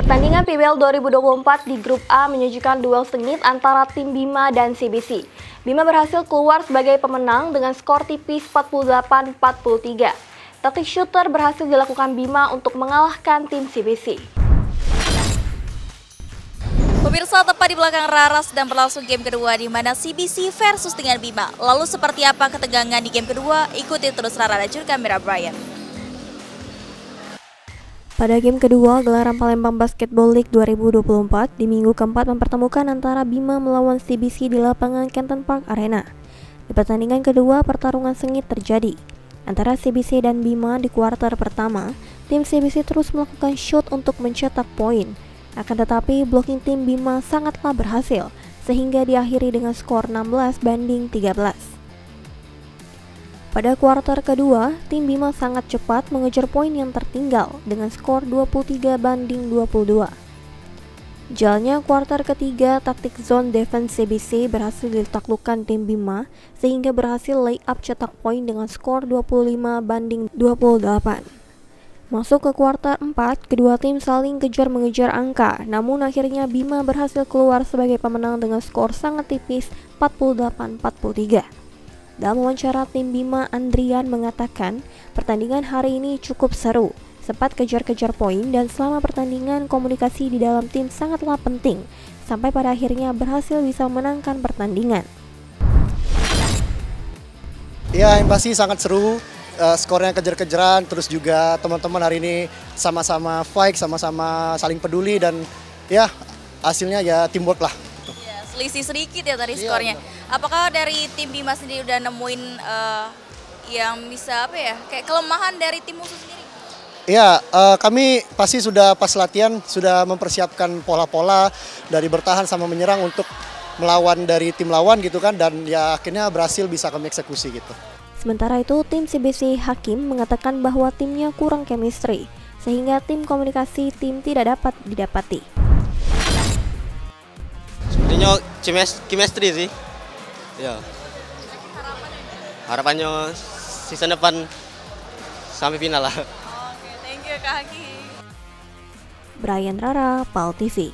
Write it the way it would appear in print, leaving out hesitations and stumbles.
Pertandingan PBL 2024 di Grup A menyajikan duel sengit antara tim Bima dan CBC. Bima berhasil keluar sebagai pemenang dengan skor tipis 48-43. Taktik shooter berhasil dilakukan Bima untuk mengalahkan tim CBC. Pemirsa, tepat di belakang Rara sedang berlangsung game kedua di mana CBC versus dengan Bima. Lalu seperti apa ketegangan di game kedua? Ikuti terus Rara dan juru kamera Brian. Pada game kedua, gelaran Palembang Basketball League 2024 di minggu keempat mempertemukan antara Bima melawan CBC di lapangan Canton Park Arena. Di pertandingan kedua, pertarungan sengit terjadi antara CBC dan Bima di kuarter pertama. Tim CBC terus melakukan shot untuk mencetak poin. Akan tetapi, blocking tim Bima sangatlah berhasil, sehingga diakhiri dengan skor 16-13. Pada kuarter kedua, tim Bima sangat cepat mengejar poin yang tertinggal dengan skor 23-22. Jalannya kuarter ketiga, taktik zone defense CBC berhasil ditaklukkan tim Bima sehingga berhasil layup cetak poin dengan skor 25-28. Masuk ke kuarter 4, kedua tim saling kejar-mengejar angka, namun akhirnya Bima berhasil keluar sebagai pemenang dengan skor sangat tipis 48-43. Dalam wawancara tim Bima, Andrian mengatakan pertandingan hari ini cukup seru, sempat kejar-kejar poin dan selama pertandingan komunikasi di dalam tim sangatlah penting, sampai pada akhirnya berhasil bisa memenangkan pertandingan. Ya, yang pasti sangat seru, skornya kejar-kejaran, terus juga teman-teman hari ini sama-sama fight, sama-sama saling peduli dan ya hasilnya ya teamwork lah. Ya, selisih sedikit ya tadi Iya, skornya. benar. Apakah dari tim Bima sendiri udah nemuin yang bisa kayak kelemahan dari tim musuh sendiri? Ya, kami pasti sudah pas latihan sudah mempersiapkan pola-pola dari bertahan sama menyerang untuk melawan dari tim lawan gitu kan, dan ya akhirnya berhasil bisa kami eksekusi gitu. Sementara itu, tim CBC Hakim mengatakan bahwa timnya kurang chemistry, sehingga tim komunikasi tim tidak dapat didapati. Sebenarnya chemistry sih. Ya. Harapannya season depan sampai final lah. Oke, thank you Kak Haki. Brian Rara, PAL TV.